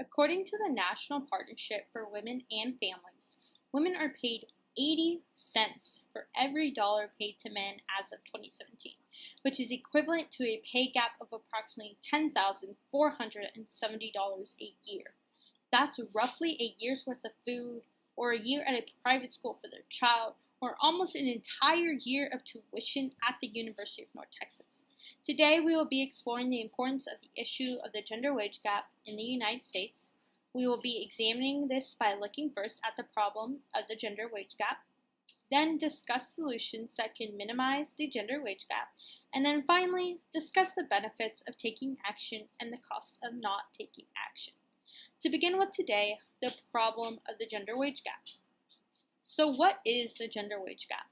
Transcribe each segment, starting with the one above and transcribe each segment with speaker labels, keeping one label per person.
Speaker 1: According to the National Partnership for Women and Families, women are paid 80 cents for every dollar paid to men as of 2017, which is equivalent to a pay gap of approximately $10,470 a year. That's roughly a year's worth of food, or a year at a private school for their child, or almost an entire year of tuition at the University of North Texas. Today, we will be exploring the importance of the issue of the gender wage gap in the United States. We will be examining this by looking first at the problem of the gender wage gap, then discuss solutions that can minimize the gender wage gap, and then finally discuss the benefits of taking action and the cost of not taking action. To begin with today, the problem of the gender wage gap. So what is the gender wage gap?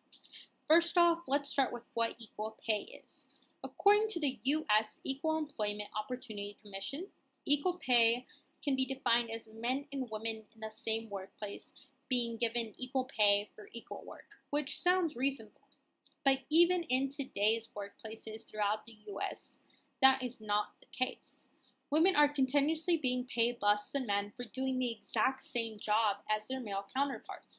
Speaker 1: First off, let's start with what equal pay is. According to the U.S. Equal Employment Opportunity Commission, equal pay can be defined as men and women in the same workplace being given equal pay for equal work, which sounds reasonable. But even in today's workplaces throughout the U.S., that is not the case. Women are continuously being paid less than men for doing the exact same job as their male counterparts.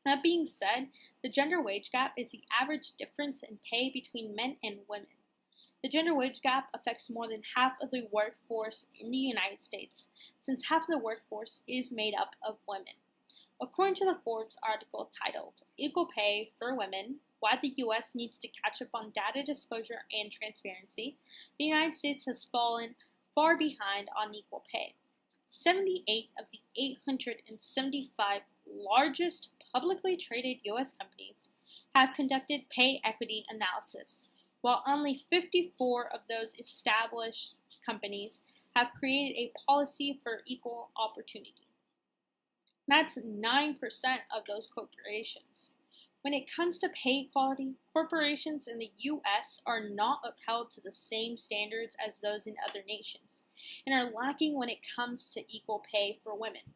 Speaker 1: That being said, the gender wage gap is the average difference in pay between men and women. The gender wage gap affects more than half of the workforce in the United States, since half of the workforce is made up of women. According to the Forbes article titled Equal Pay for Women, Why the U.S. Needs to Catch Up on Data Disclosure and Transparency, the United States has fallen far behind on equal pay. 78 of the 875 largest publicly traded U.S. companies have conducted pay equity analysis, while only 54 of those established companies have created a policy for equal opportunity. That's 9% of those corporations. When it comes to pay equality, corporations in the U.S. are not upheld to the same standards as those in other nations, and are lacking when it comes to equal pay for women.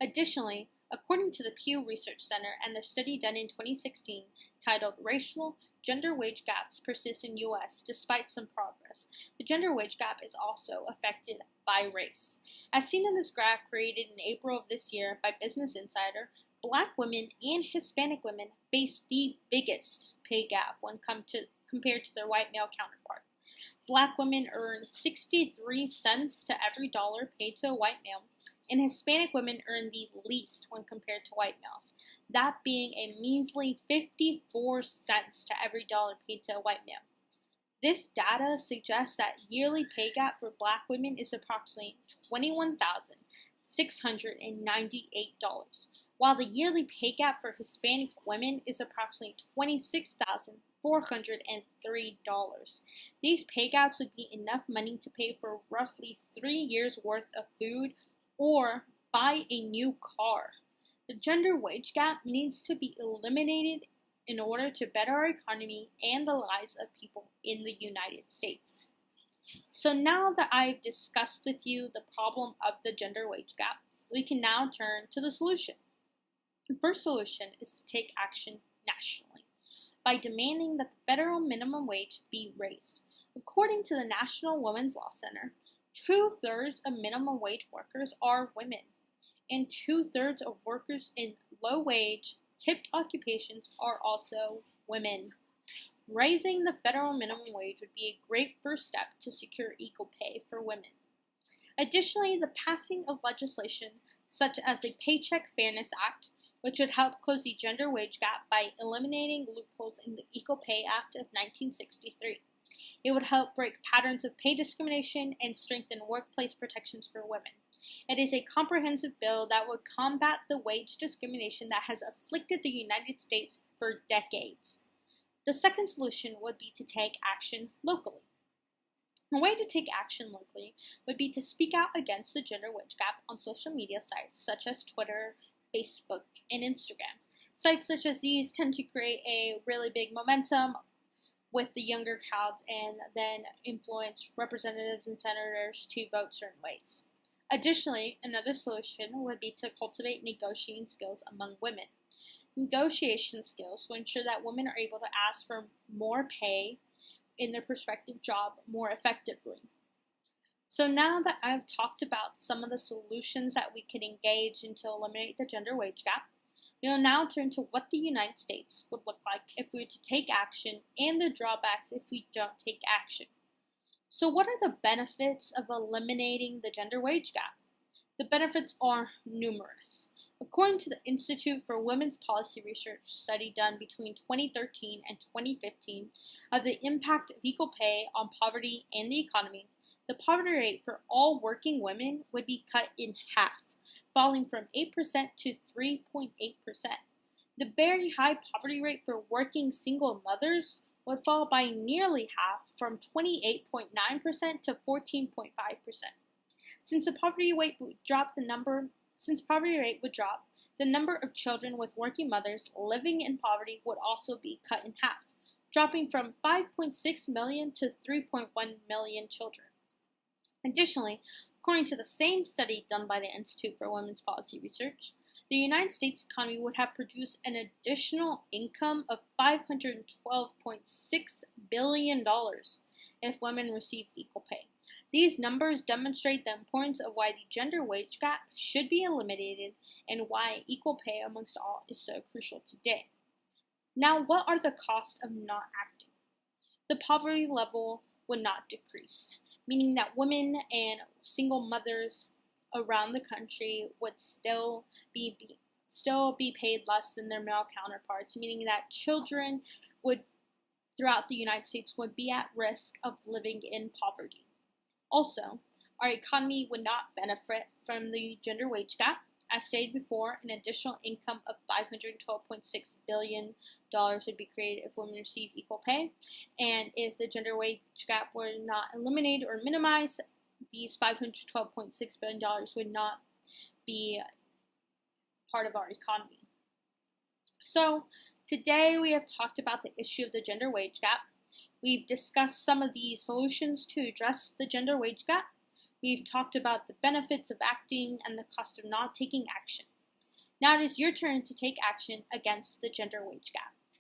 Speaker 1: Additionally, according to the Pew Research Center and their study done in 2016 titled Racial Gender Wage Gaps Persist in U.S. Despite Some Progress, the gender wage gap is also affected by race. As seen in this graph created in April of this year by Business Insider, Black women and Hispanic women face the biggest pay gap when compared to their white male counterparts. Black women earn 63 cents to every dollar paid to a white male, and Hispanic women earn the least when compared to white males, that being a measly 54 cents to every dollar paid to a white male. This data suggests that yearly pay gap for Black women is approximately $21,698, while the yearly pay gap for Hispanic women is approximately $26,403. These pay gaps would be enough money to pay for roughly 3 years' worth of food or buy a new car. The gender wage gap needs to be eliminated in order to better our economy and the lives of people in the United States. So now that I've discussed with you the problem of the gender wage gap, we can now turn to the solution. The first solution is to take action nationally by demanding that the federal minimum wage be raised. According to the National Women's Law Center, 2/3 of minimum wage workers are women, and 2/3 of workers in low-wage, tipped occupations are also women. Raising the federal minimum wage would be a great first step to secure equal pay for women. Additionally, the passing of legislation such as the Paycheck Fairness Act, which would help close the gender wage gap by eliminating loopholes in the Equal Pay Act of 1963. It would help break patterns of pay discrimination and strengthen workplace protections for women. It is a comprehensive bill that would combat the wage discrimination that has afflicted the United States for decades. The second solution would be to take action locally. A way to take action locally would be to speak out against the gender wage gap on social media sites such as Twitter, Facebook, and Instagram. Sites such as these tend to create a really big momentum with the younger crowds and then influence representatives and senators to vote certain ways. Additionally, another solution would be to cultivate negotiating skills among women. Negotiation skills will ensure that women are able to ask for more pay in their prospective job more effectively. So now that I've talked about some of the solutions that we could engage in to eliminate the gender wage gap, we will now turn to what the United States would look like if we were to take action and the drawbacks if we don't take action. So what are the benefits of eliminating the gender wage gap? The benefits are numerous. According to the Institute for Women's Policy Research study done between 2013 and 2015 of the impact of equal pay on poverty and the economy, the poverty rate for all working women would be cut in half, falling from 8% to 3.8%. The very high poverty rate for working single mothers would fall by nearly half, from 28.9% to 14.5%. Since poverty rate would drop, the number of children with working mothers living in poverty would also be cut in half, dropping from 5.6 million to 3.1 million children. Additionally, according to the same study done by the Institute for Women's Policy Research, the United States economy would have produced an additional income of $512.6 billion if women received equal pay. These numbers demonstrate the importance of why the gender wage gap should be eliminated and why equal pay amongst all is so crucial today. Now, what are the costs of not acting? The poverty level would not decrease, meaning that women and single mothers around the country would still be paid less than their male counterparts, meaning that children throughout the United States would be at risk of living in poverty. Also, our economy would not benefit from the gender wage gap. As stated before, an additional income of $512.6 billion would be created if women receive equal pay. And if the gender wage gap were not eliminated or minimized, these $512.6 billion would not be part of our economy. So today we have talked about the issue of the gender wage gap. We've discussed some of the solutions to address the gender wage gap. We've talked about the benefits of acting and the cost of not taking action. Now it is your turn to take action against the gender wage gap.